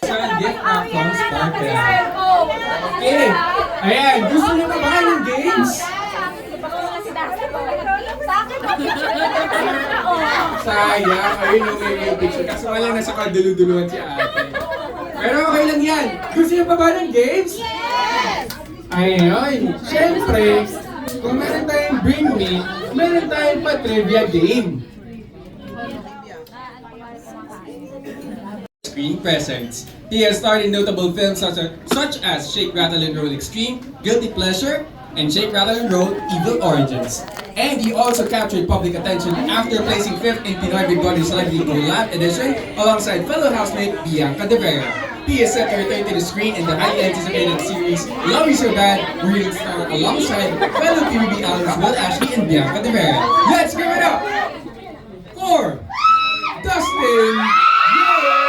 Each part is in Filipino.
sa gift wrap from Sparkle. Okay. Ayan, gusto niyo ba ba ng games? Sayang, ayun yung may picture. Kaso wala nasa kaduluduluhan si ate. Pero okay lang yan. Gusto niyo pa ba ng games? Yes! Ayun, syempre, kung meron tayong Bring Me, meron tayong pa-trivia game. Screen presents. He has starred in notable films such as Shake, Rattle and Roll Extreme, Guilty Pleasure, and Shake, Rattle and Roll Evil Origins. And he also captured public attention after placing 5th in Pinoy Big Brother Celebrity Gold Edition alongside fellow housemate Bianca De Vera. He is set to return to the screen in the highly anticipated series Love You So Bad, where he will star alongside fellow PBB alums Will Ashley and Bianca De Vera. Let's give it up for Dustin Yeo!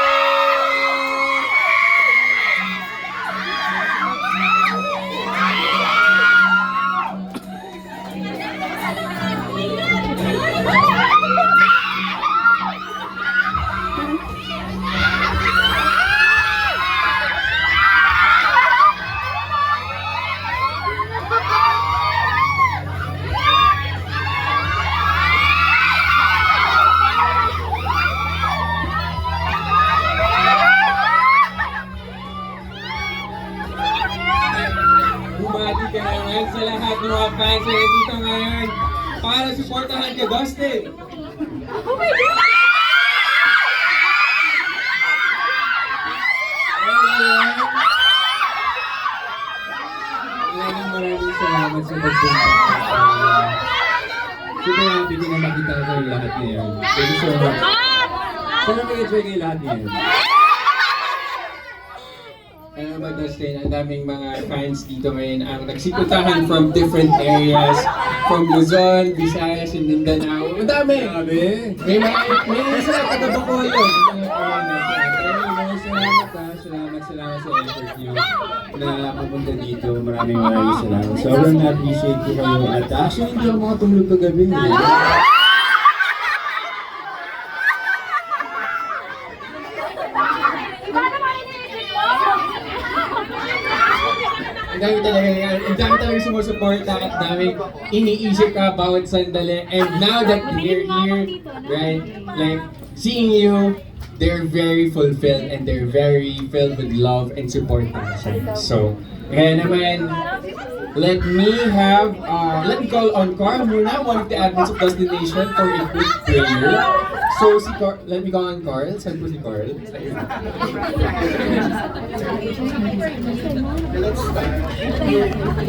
Bumati ka naman sa lahat ng mga fans na dito ngayon para supportahan ka, Dustin! Oh my God! Maraming salamat sa pagpunta. Super happy ko na makita kayo lahat ngayon. Thank you so much. Sana mag-enjoy kayo lahat ngayon. Ano ba, Dustin, ang daming mga fans dito ngayon ang nagsiputahan from different areas, from Luzon, Visayas, and Mindanao. Ang dami! May isa lang taga-Bacolod. Salamat sa effort niyo na pupunta dito. Maraming salamat. Sobrang na-appreciate ko kayo. At actually, hindi ako makatulog kagabi. Ang dami talaga sumusuporta at daming iniisip ka bawat sandali. And now that we're here, right, like, seeing you, they're very fulfilled and they're very filled with love and support. So, kaya naman, let me call on Carl muna, one of the admins of Dustin Nation, for a quick prayer. So, let me call on Carl. Saan po si Carl?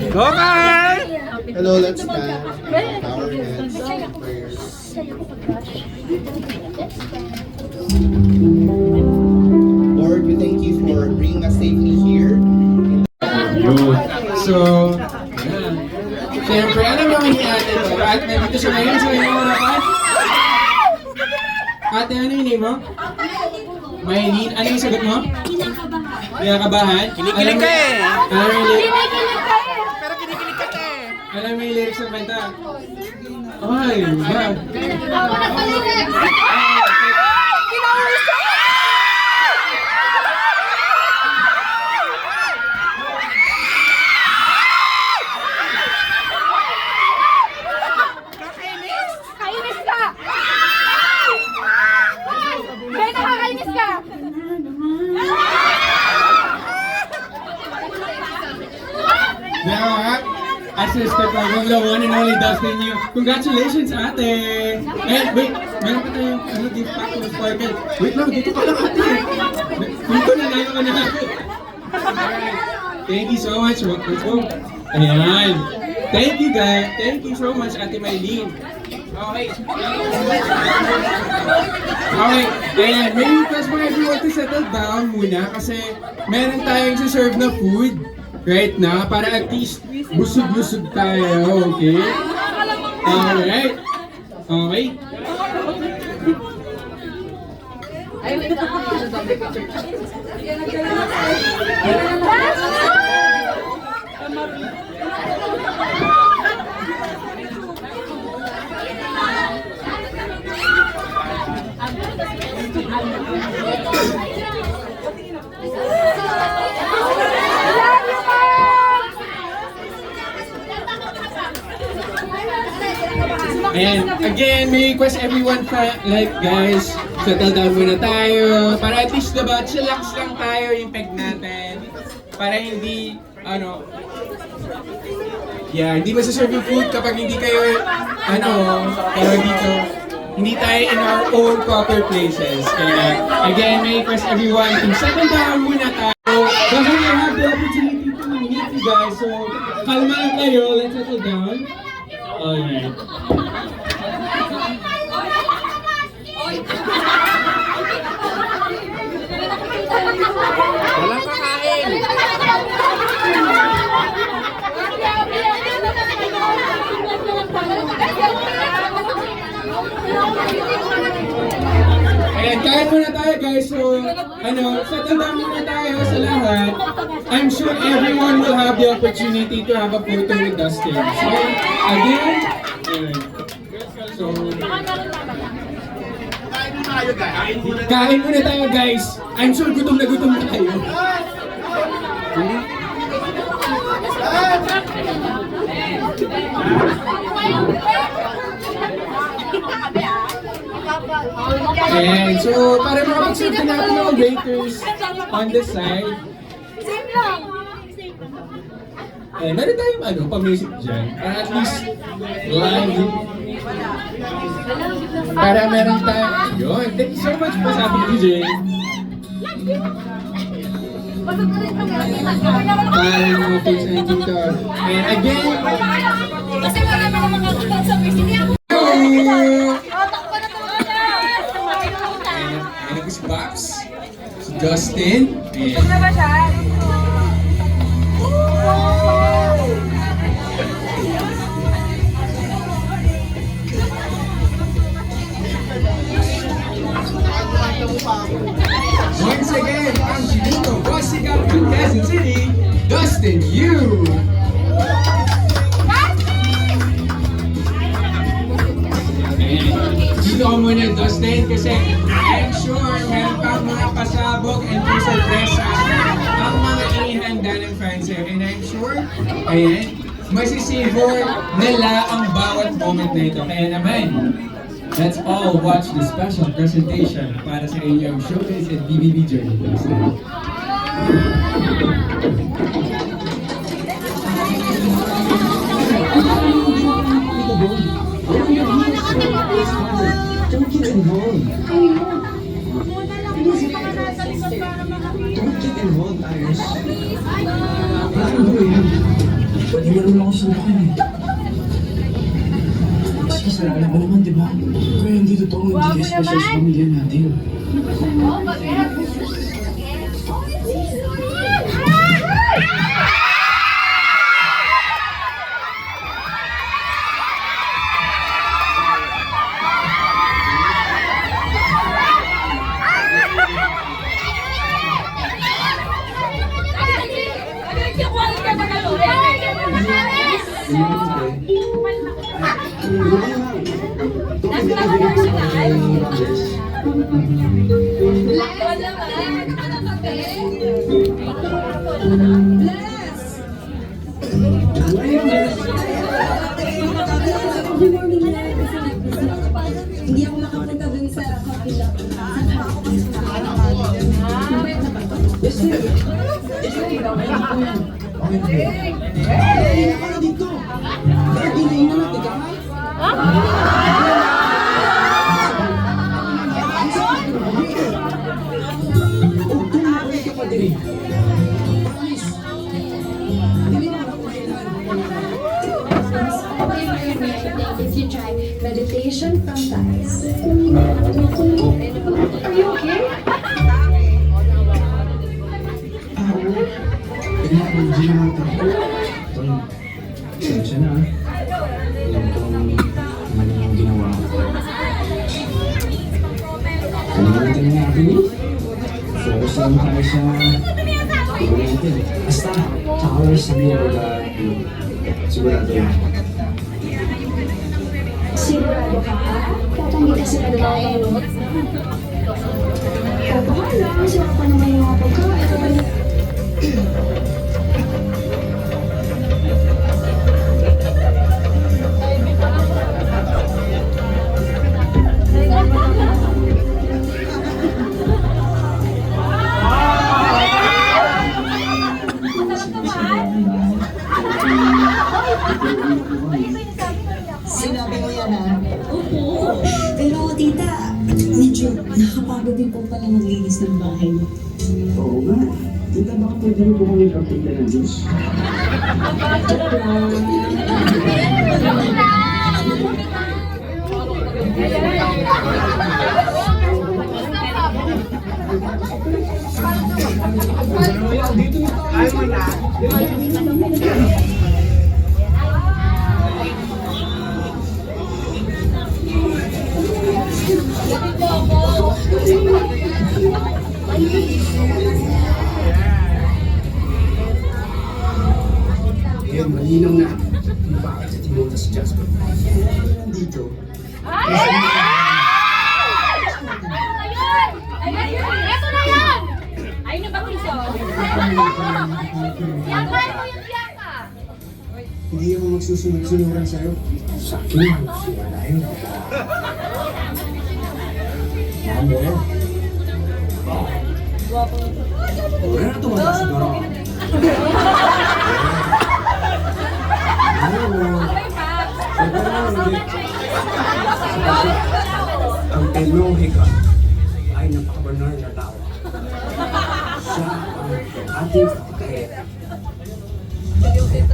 Okay! Hello, let's stand. Bow our heads. Prayers. Lord, we thank you for bringing us safely here. So, ayan. Siyempre, alam naman ni ate to. At nandito siya ngayon sa inyong harapan. Ate, ano yung name mo? Maylene. Ano yung sagot mo? Kinakabahan. Kinikilig ka eh. Alam mo yung lyrics? Pero kinikilig ka eh. Alam mo yung lyrics ng kanta? Ay, ba? Ako na palinig! Kainis ka! Kaya nakakainis ka! Now, assistant from the one and only Dustin Yeo. Congratulations, ate! Eh, wait, meron pa tayong gift pack to Sparkle. Wait lang, dito ka lang, ate! Dito na lang ka na. Alright. Thank you so much. Let's go. Ayan. Thank you, guys. Thank you so much, Ate Maylene. Okay. Okay. Ayan. May request mo everyone to settle down muna kasi meron tayong serve na food right na para at least busog-busog tayo. Okay? Alright. Okay. Love you, Mom! And again, may request everyone like guys, settle down muna tayo. Para at least diba, chillax lang tayo yung peg natin. Para hindi, hindi masaserve yung food kapag hindi kayo, para dito, hindi tayo in our own proper places. Kaya, again, may request everyone to settle down muna tayo. Kasi we have the opportunity to meet you guys. So, kalma lang kayo, let's settle down. Alright. Walang kakain. Ayan, kain muna tayo guys. So, settle down muna tayo sa lahat. I'm sure everyone will have the opportunity to have a photo with Dustin. So, again, so, kain muna tayo guys. I'm sure gutom na tayo. Ayan, so para makapag-serve na natin mga waiters on the side. Same lang. Eh, meron tayong pa-music dyan. Para at least live. Para meron tayo. Yun, thank you so much po sa ating DJ. Para yung mga folks na dito. And again, Kasi wala na naman makakita sa video. and si Babs, si Justin, and Ano ba siya? once again, ang Chinito Bossical from Quezon City, Dustin Yu! Dito ko muna, Dustin, kasi I'm sure meron pang mga pasabog and mga sorpresa ang mga inihanda ng fans here. And I'm sure, masisavor nila ang bawat moment na ito. Kaya naman, let's all watch the special presentation para sa inyong Showcase at BBB Journey. Don't get involved. Don't get involved, Iris. Paano ba yan? Pwede marunong ako sundukin eh. Mas kasalanan ba naman, di ba? Kaya hindi totoo, hindi kayo special sa pamilya natin. Hindi ako makapunta dun sa coffee shop. Ako na dito. Bakit di na inanati ka? Tumawag ka pa din. Promise. Hindi mo ako If you try meditation from thighs. Are you okay? Kailangan di natin. Tol, sensya na. Alam kong mali yung ginawa ko. Kalimutan na natin eh. Focus lang tayo sa gawin natin. Basta, towers sa mga sigurado yan. Sigurado ka pa? Tatanggi ka sa pagkain. O, bahala. Masarap pa naman yung mga pagkain. Sinabi mo yan ha? Opo. Pero tita, medyo nakakapagod din po pala maglinis ng bahay. Oo nga. Tita, baka pwede rin po kami kapita ng Diyos. Joke lang. Ngayon, malinaw na kung bakit si Timothy si Jasper. Nandito. Ayun! Ayun! Ito na yan! Ayun na ba, Piso? Siyaka mo yung siyaka! Hindi ako magsusunod-sunuran sa'yo. Sa akin, sila na yun. Mamo. Wala na tumanda siguro. Ang Elohika ay napakabanal na tao. Siya ang ating kapatid.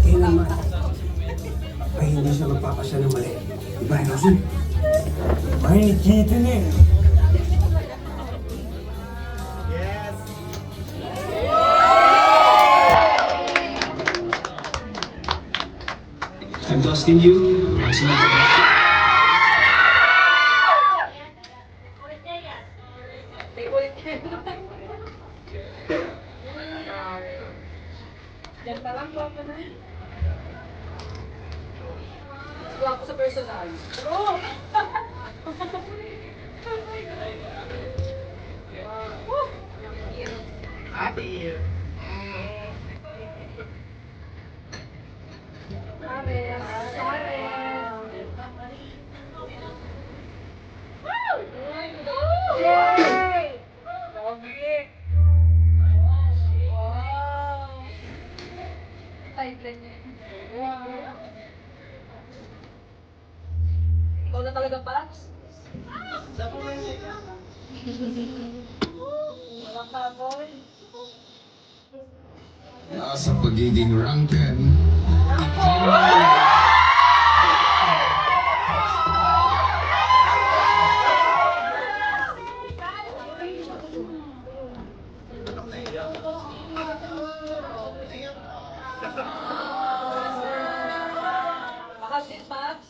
Kailangan ay hindi siya magpapasya ng mali. Diba, Rosie? Ay, kito niya. I'm Dustin Yu. Yan pa lang po ako na. Gawa ko sa personal. Oh! Ate. Yay! Pogi! Wow! Tight lang niya. Ikaw na talaga, Paps? Walang kamoy. Sa pagiging rank 10, Bakit, Paps?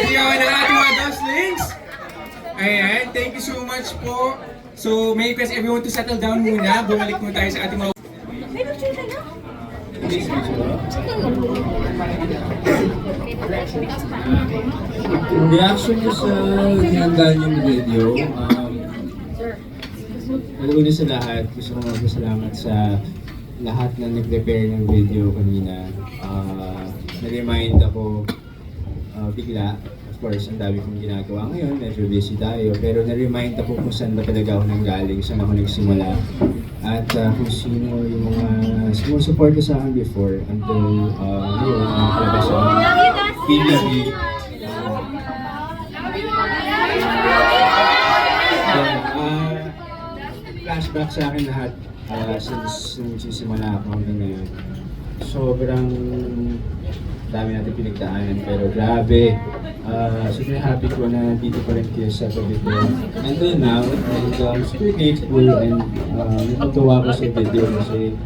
sigawan ng ating mga Duslings. Ayan, thank you so much po. So, may request everyone to settle down muna. Bumalik muna tayo sa ating mga... Reaction ko sa hinanda niyong video, una sa lahat, gusto ko magpasalamat sa lahat na nag-prepare ng video kanina. Na-remind ako bigla, of course, ang dami kong ginagawa ngayon, medyo busy tayo, pero na-remind ako kung saan ba talaga ako nanggaling, saan ako nagsimula, at kung sino yung mga sumusuporta sa akin before until ngayon, nakalabas ang PBB. Flashback sa akin lahat since nagsisimula ako hanggang ngayon. Sobrang dami natin pinagdaanan, pero grabe. Super happy ko na nandito pa rin kayo sa tabi ko until now, and super grateful and natutuwa ko sa video kasi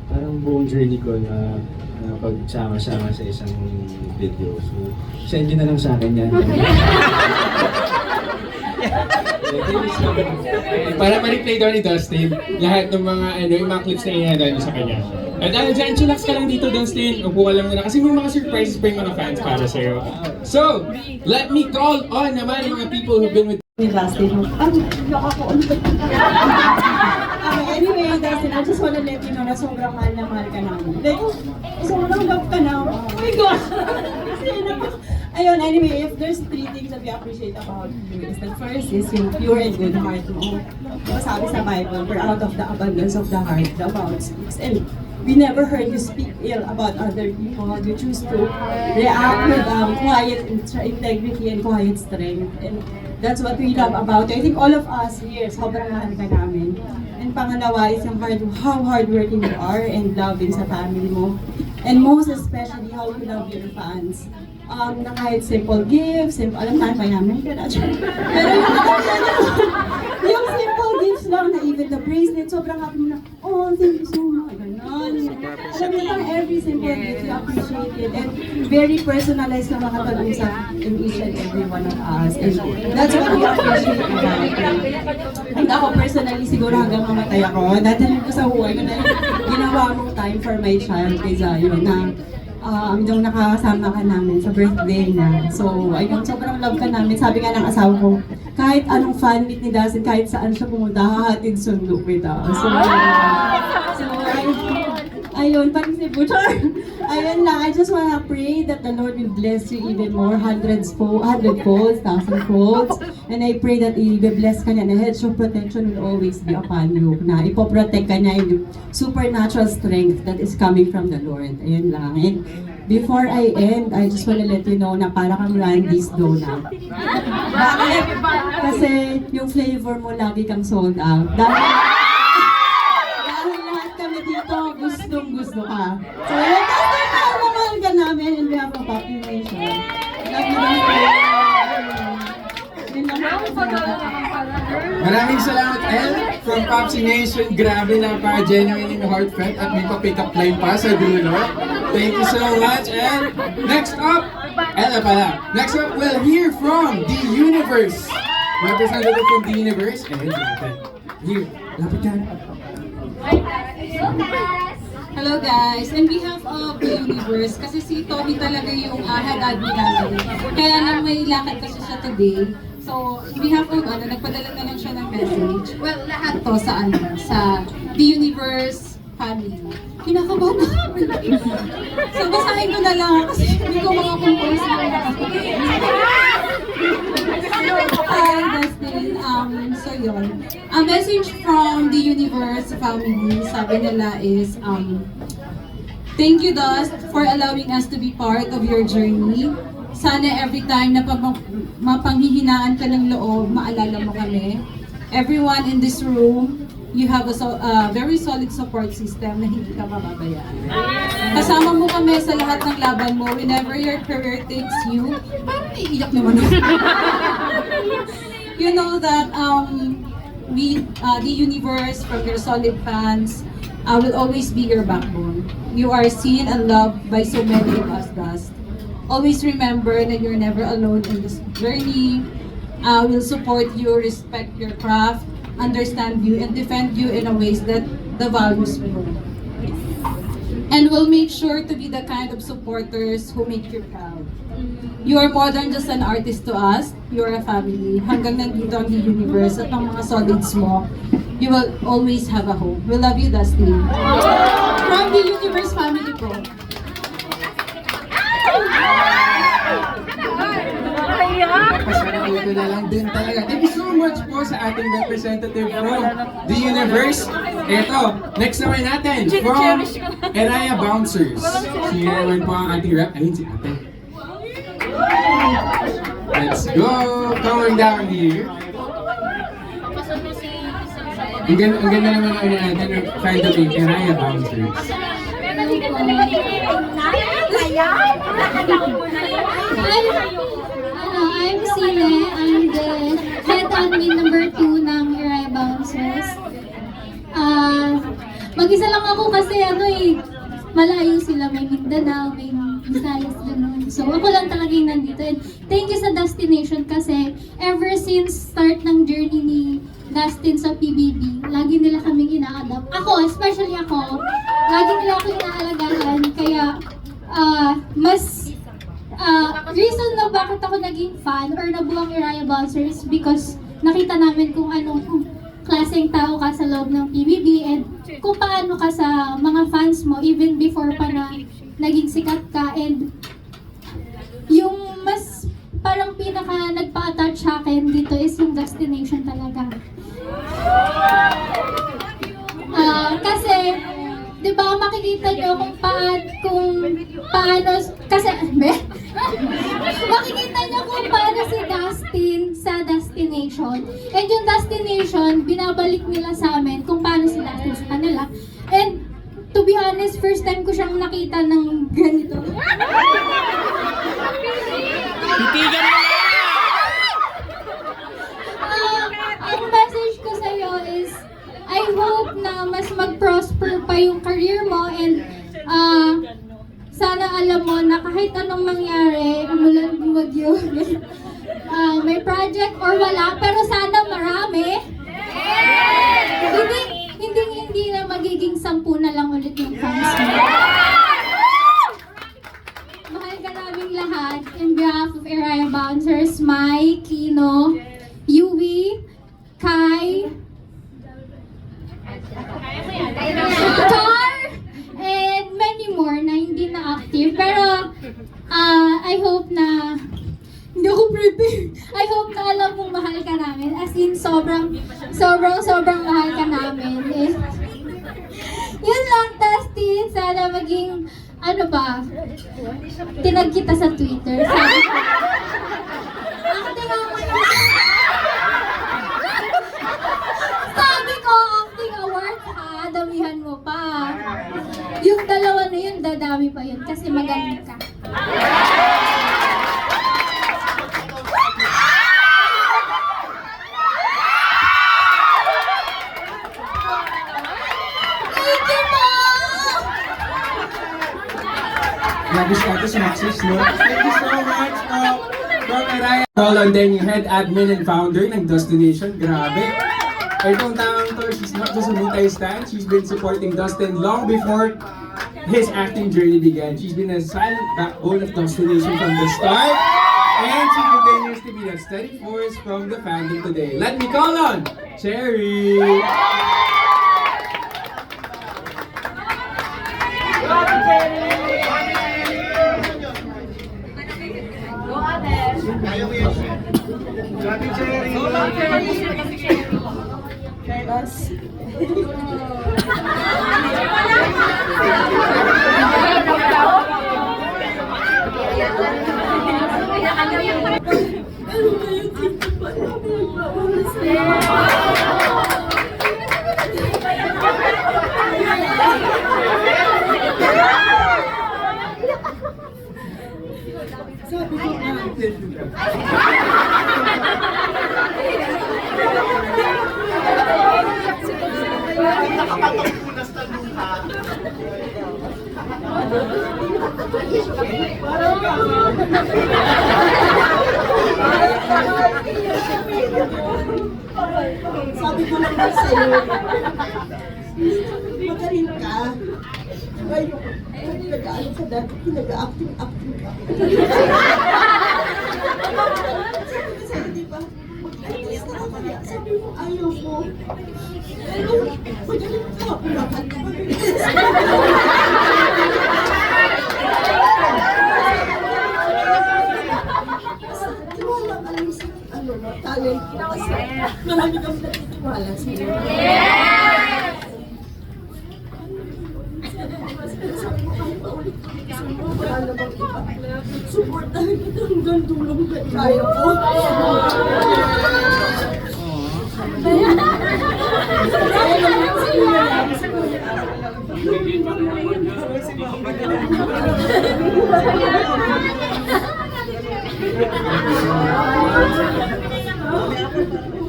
parang buong journey ko na pagsama-sama sa isang video. So, send nyo na lang sa akin yan. Para ma-replay daw ni Dustin lahat ng mga yung mga clips na inihanda niyo sa kanya. At dyan, chillax ka lang dito, Dustin. Upo ka lang muna kasi may mga surprises pa yung mga fans para sa'yo. So, let me call on naman yung mga people who've been with Dustin. Anyway, Dustin, I just wanna let you know na sobrang mahal ka namin. Like, sobrang love ka na. Oh my gosh! Ayun, anyway, if there's 3 things that we appreciate about you, is the first is yung pure and good heart mo. Sabi sa Bible, for out of the abundance of the heart, the mouth speaks. And we never heard you speak ill about other people. You choose to react with quiet integrity and quiet strength. And that's what we love about you. I think all of us here, sobrang mahal ka namin. And pangalawa is yung how hardworking you are and loving sa family mo. And most especially, how you love your fans. Na kahit simple gifts, alam naman pa namin ka na. Pero yung simple gifts lang na even the bracelet, sobrang happy mo na, oh, thank you so much. Ganon. Alam mo lang, every simple gift, you appreciate it. And very personalized na makapag-usap in each and every one of us. And that's what we appreciate about it. And ako personally, siguro hanggang mamatay ako, dadalhin ko sa buhay ko na ginawa mong time for my child kaysa yun na yung nakakasama ka namin sa birthday niya. So, ayun, sobrang love ka namin. Sabi nga ng asawa ko, kahit anong fan meet ni Dustin, kahit saan siya pumunta, hahatid sundo kita. So, ayun, parang si Butcher. Ayun lang, I just wanna pray that the Lord will bless you even more, 100-folds, 1,000-folds. And I pray that i-bless ka niya, na hedge of protection will always be upon you. Na ipoprotect ka niya yung supernatural strength that is coming from the Lord. Ayun lang. And before I end, I just wanna let you know na para kang Randy's Donut. Bakit? Kasi yung flavor mo lagi kang sold out. Dahil lahat kami dito, gustong-gusto ka. So, yun, mahal ka namin and we have a population. Love you guys. Maraming salamat, El, from Popsi Nation. Grabe na, genuine and heartfelt at may pa-pick up line pa sa dulo. Thank you so much. And next up, Ella pala. Next up, we'll hear from The Universe. Representative from The Universe. And here, lapit ka. Hello guys! On behalf of The Universe, kasi si Tommy talaga yung head admin namin. Kaya lang may lakad kasi siya today. So, on behalf of nagpadala na lang siya ng message. Well, lahat to sa The Universe family. Kinakabahan na. So, basahin ko na lang kasi hindi ko makakompose na. Hi, Dustin. So yun. A message from The Universe family, sabi nila is, thank you, Dust, for allowing us to be part of your journey. Sana every time na mapanghihinaan ka ng loob, maalala mo kami. Everyone in this room, you have a very solid support system na hindi ka mababayaan. Kasama mo kami sa lahat ng laban mo whenever your career takes you. Parang naiiyak naman ako. You know that we, The Universe, from your solid fans, will always be your backbone. You are seen and loved by so many of us, Dust. always remember that you're never alone in this journey. We'll support you, respect your craft, understand you, and defend you in a ways that the values you. And we'll make sure to be the kind of supporters who make you proud. You are more than just an artist to us. You are a family. Hanggang nandito ang The Universe at ang mga solids mo, you will always have a home. We love you, Dusty. From The Universe family po. Pasalamat ko na lang din talaga. Thank you so much po sa ating representative from The Universe. Ito, next naman natin from Eraya Bouncers. Si naman po ang ating rep. Ayun si ate. Let's go! Coming down here. Ang ganda naman ang natin find the big Eraya Bouncers. I'm Sine. I'm the head admin number 2 ng Eraya Bouncers. Mag-isa lang ako kasi malayo sila. May Mindanao, may Visayas, gano'n. So ako lang talaga yung nandito. And thank you sa Destination kasi ever since start ng journey ni Dustin sa PBB, lagi nila kaming ina-adapt. Ako, especially ako, lagi nila ako inaalagaan. Kaya reason na bakit ako naging fan or nabuang Eraya Bouncers because nakita namin kung anong klaseng tao ka sa loob ng PBB and kung paano ka sa mga fans mo even before pa na naging sikat ka. And yung mas parang pinaka nagpa-attach sa akin dito is yung Destination talaga. Kasi di ba makikita nyo kung paano kasi makikita nyo kung paano si Dustin sa Destination. And yung Destination, binabalik nila sa amin kung paano si Dustin sa kanila. And to be honest, first time ko siyang nakita ng ganito. Titigan mo na! Ang message ko sa'yo is, I hope na mas mag-prosper pa yung career mo and sana alam mo na kahit anong mangyari, umulan bagyo, may project or wala, pero sana marami. Hindi na magiging 10 na lang ulit yung fans mo. Mahal ka naming lahat. In behalf of Eraya Bouncers, Mai, Kino, Yui, Kai, Car, and many more na hindi na active. Pero, I hope na hindi ako prepared. I hope na alam mong mahal ka namin. As in, sobrang mahal ka namin. Eh. Yun lang, Dustin. Sana maging, tinag kita sa Twitter. Acting ako Sabi ko, acting awards ha, damihan mo pa. Yung dalawa na yun, dadami pa yun kasi magaling ka. Grabe siya ito, sumakses, no? Thank you so much from Eraya. Roland din yung head admin and founder ng Destination. Grabe. Itong taong to, she's not just a multi-stand. She's been supporting Dustin long before his acting journey began. She's been a silent backbone of Destination from the start. And she continues to be that steady force from the fandom today. Let me call on Cherry! Sabi ko lang ba sa'yo, magaling ka. Ay, nag-ano ka dati, nag-acting ka. Sabi ko sa'yo, di ba? Mag-artist na ako na. Sabi mo, ayaw mo. Pero, magaling ka. Bakal ka tiwala ka lang sa talent ko. Kasi marami kang nagtitiwala sa'yo. Supportahan kita hanggang tulong kaya ko.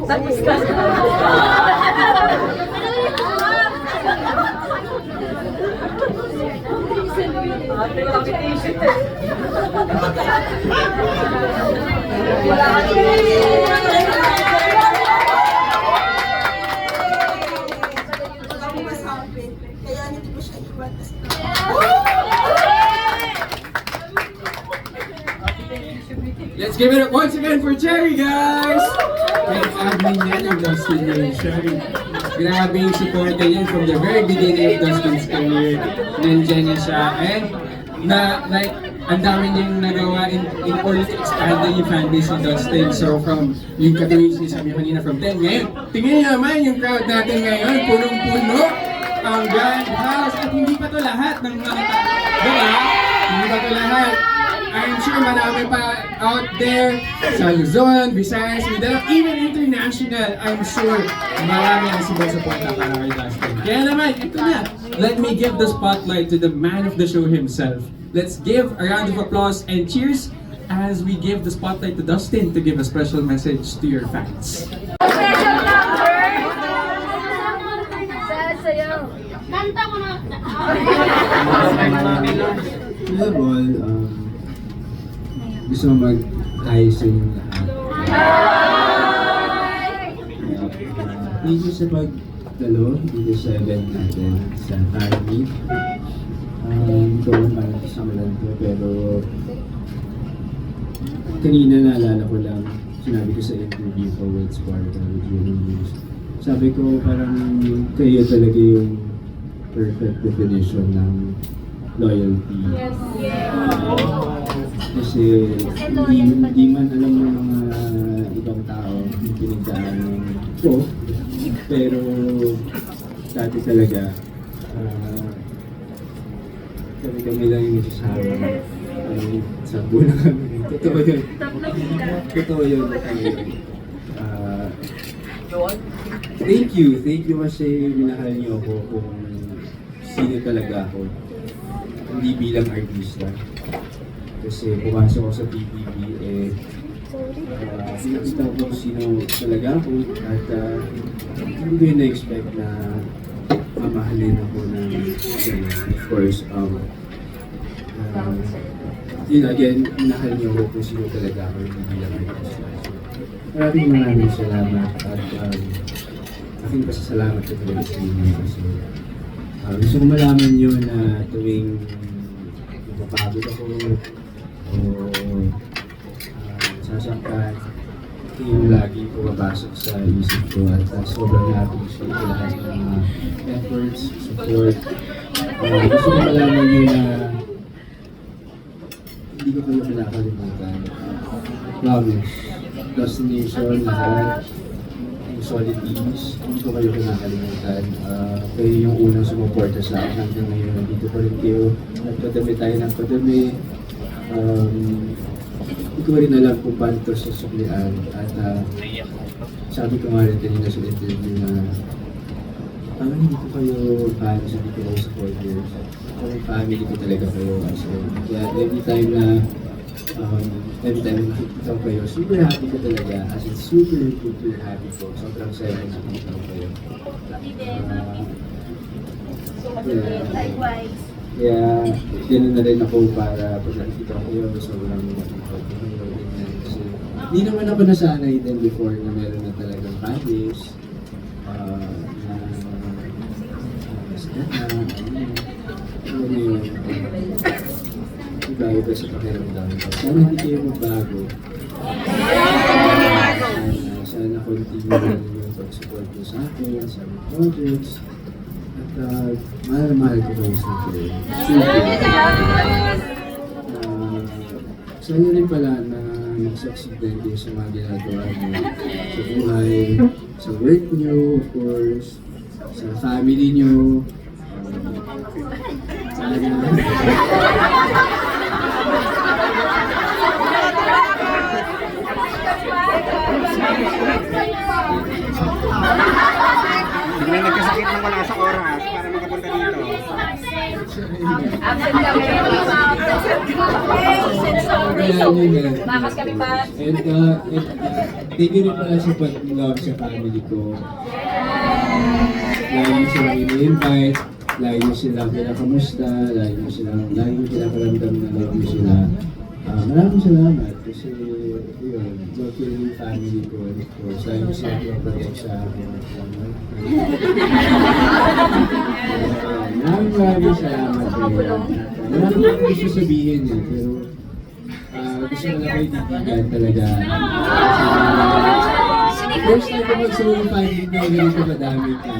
Tapos ka. Wala ka Kaya hindi ko siya iwan. Let's give it up once again for Cherry, guys! Grabe niya ng Dustin yung Cherry. Grabe yung support niya from the very beginning of Dustin's career. Nandiyan niya siya. And ang dami niyang nagawa in order to expand na yung fanbase ni Dustin. So from yung katuwing sinasabi kanina from 10 ngayon, tingnan niyo naman yung crowd natin ngayon, punong-puno ang Grand House. At hindi pa to lahat ng mga diba? Hindi pa to lahat. I'm sure marami pa out there sa Luzon, Visayas, Mindanao, even international. I'm sure marami ang sumusuporta para kay Dustin. Kaya naman, ito na. Let me give the spotlight to the man of the show himself. Let's give a round of applause and cheers as we give the spotlight to Dustin to give a special message to your fans. Kanta mo na. First of all, gusto ko mag-hi sa inyo lahat. Thank you sa pagdalo dito sa event natin sa Target. Ito parang simulan ko, pero kanina naalala ko lang, sinabi ko sa interview ko with Sparta, with Junior News. Sabi ko parang kayo talaga yung perfect definition ng loyalty. Yes. Kasi hindi man alam ng mga ibang tao yung pinagdaanan ko, pero dati talaga kami lang yung magsasama. Sambo na kami. Totoo yun. Totoo yun. Thank you kasi minahal niyo ako kung sino talaga ako. Hindi bilang artista. Kasi pumasok ako sa PBB, nakita ko kung sino talaga ako at hindi ko yun na-expect na mamahalin ako ng of course, yun again, minahal niyo ako kung sino talaga ako, hindi bilang artista. Maraming salamat at aking pasasalamat ko talaga sa inyo kasi gusto ko malaman niyo na tuwing napapagod ako o sasaktan, yung lagi pumapasok sa isip ko at sobrang na-appreciate ko lahat ng mga efforts, support. Gusto ko malaman niyo na hindi ko kayo kinakalimutan. Promise. Destination, lahat, yung solid teams, hindi ko kayo kinakalimutan. Kayo yung unang sumuporta sa akin hanggang ngayon. Nandito pa rin kayo. Nagpadami tayo ng padami. Hindi ko rin alam kung paano ito susuklian. At sabi ko nga rin kanina sa interview na parang hindi ko kayo paano sa dito kayo supporters. Parang family ko talaga kayo. Kaya every time na nakikita ko kayo, super happy ko talaga. As in, super happy ko. Sobrang saya na nakikita ko kayo. Kaya, ganoon na rin ako para pag nakikita ko kayo, sobrang nakikita ko kayo. Kasi, Hindi naman ako nasanay din before na meron na talagang families. Iba-iba sa pakiramdam ko. Sana hindi kayo magbago. Sana continue rin yung pag-support ko sa akin, sa mga projects. At mahal ko kayo sa akin. Sana rin pala na mag-succeed din kayo sa mga ginagawa niyo sa buhay, sa work niyo, of course, sa family niyo. Sana Hindi na nagkasakit ng wala sa oras para makapunta dito. Makas kami pa. And thank you rin pala sa pag-love sa family ko. Lagi nyo silang ini-invite, lagi nyo silang pinakamusta, lagi nyo pinakaramdam na love nyo sila. Maraming salamat kasi yun, love ko yung family ko. And of course, lagi nyo silang pinaprotect sa akin. Maraming salamat. Maraming ko gusto sabihin eh, pero gusto ko na kayo titigan talaga. First time ko mag-solo family na ganito madami ka.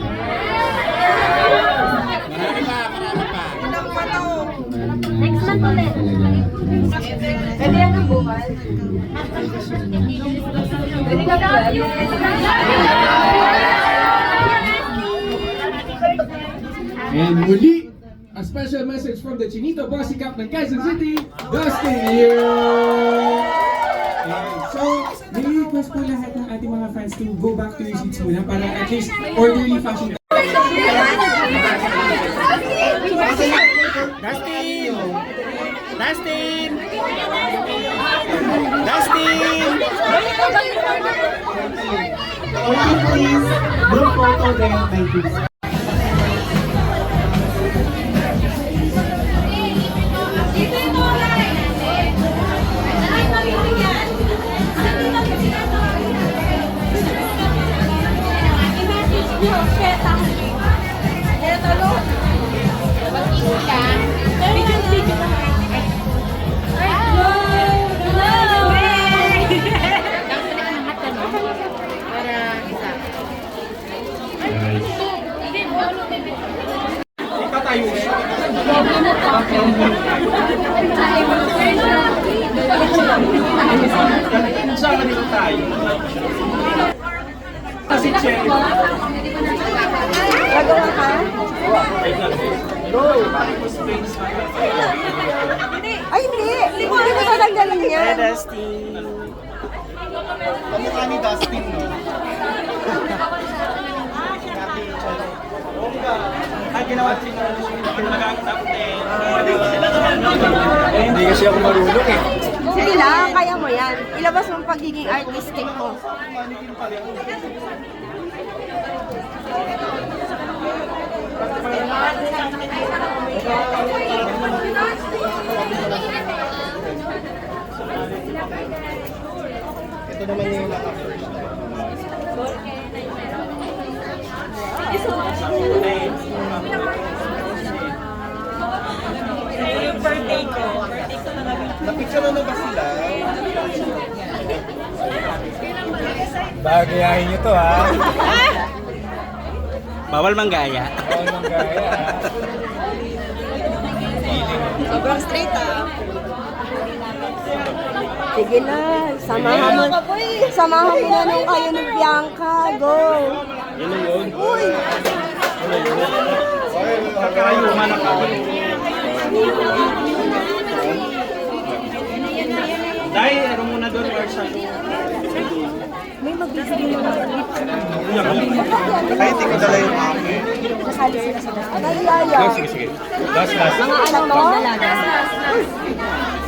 Maraming salamat talaga. Pwede yan ang bukas. Pwede ka ba? And muli, a special message from the Chinito Bossy Cup ng Quezon City, Dustin here! So, may request po lahat ng ating mga fans to go back to your seats muna para at least orderly fashion. Dustin! Dustin! Dustin! Okay, please. Group photo then, thank you. Saan dito tayo? Kasi Cherry. Gagawa ka? Ay, hindi! Hindi ko tatanggalin yan. Dustin. Kamukha ni Dustin, no? Ay, ginawa hindi kasi ako marunong eh. Sige lang, kaya mo yan. Ilabas mo ang pagiging artistic mo. Ito naman yung naka-first. Yung birthday ko Napicture na ba sila? Bagayahin nyo to ha. Bawal manggaya. Bawal manggaya. Sobrang straight Sige na, samahan mo na nung kayo ni Bianca. Go! Yun na yun. Uy! Kakayuman ang kawal. Dahil, ano muna doon, Marshall? May magbibigay mo. Kahit hindi ko dala yung akin. Nasali sila sa last. Naliyaya. Sige, sige. Last, last. Mga anak mo?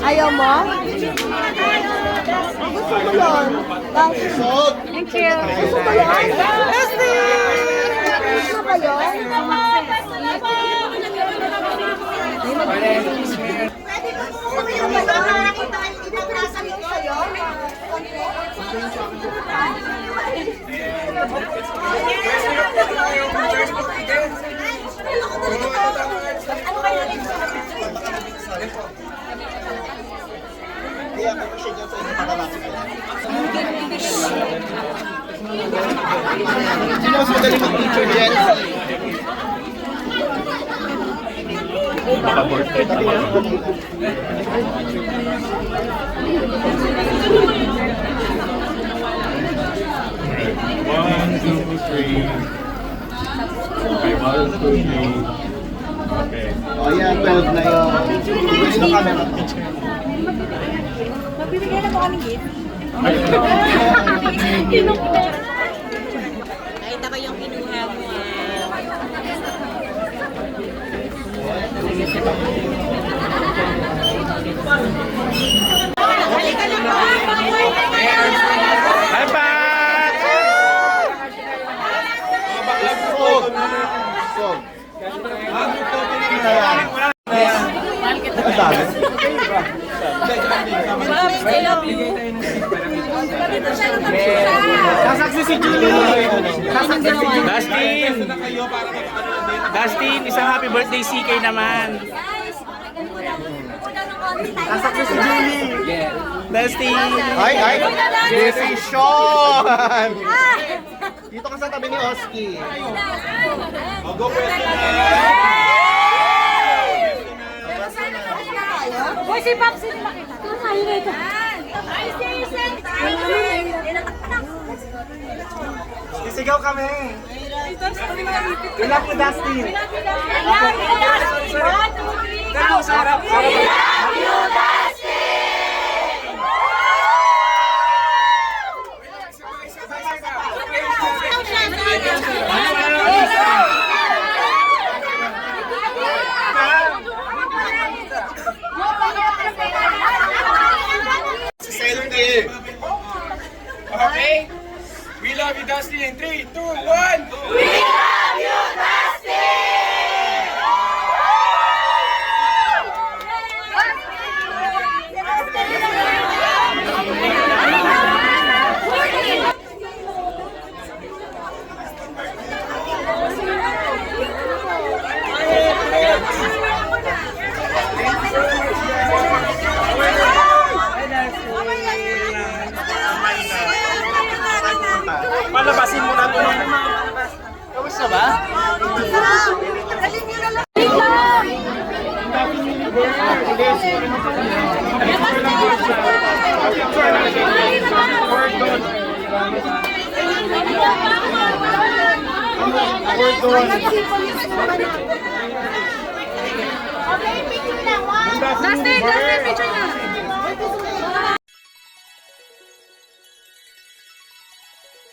Ayaw mo? Gusto mo yun? Thank you. Gusto mo yun? Gusto mo yun? Pwede ba mo yung nakakita ang ibang nasa yung sa'yo? Kaya kapag siya sa inyo pakalapit kayo. Sino mas magaling mag-picture dyan? One, two, three. Okay, 1, 2, 3. Okay. O yan, 12 na yun. Bigyan ng camera. Magbibigay na po kami gift. Nakita ko yung kinuha mo Sasaksi si Julie! Sasaksi si Julie! Dustin, isang happy birthday CK naman! Sasaksi si Julie! Dustin! Ay! Decision! Dito ka sa tabi ni Oski. Hoy, si Pops, hindi makita. Kakain na ito. Sisigaw kami! Ilang mo, Dustin! Ganun sa harap! Sailor kayo. Okay? We love you, Dustin, in 3, 2, 1! We love you, Dustin! Palabasin mo na ito. Kamusta ba? Dustin, picture na!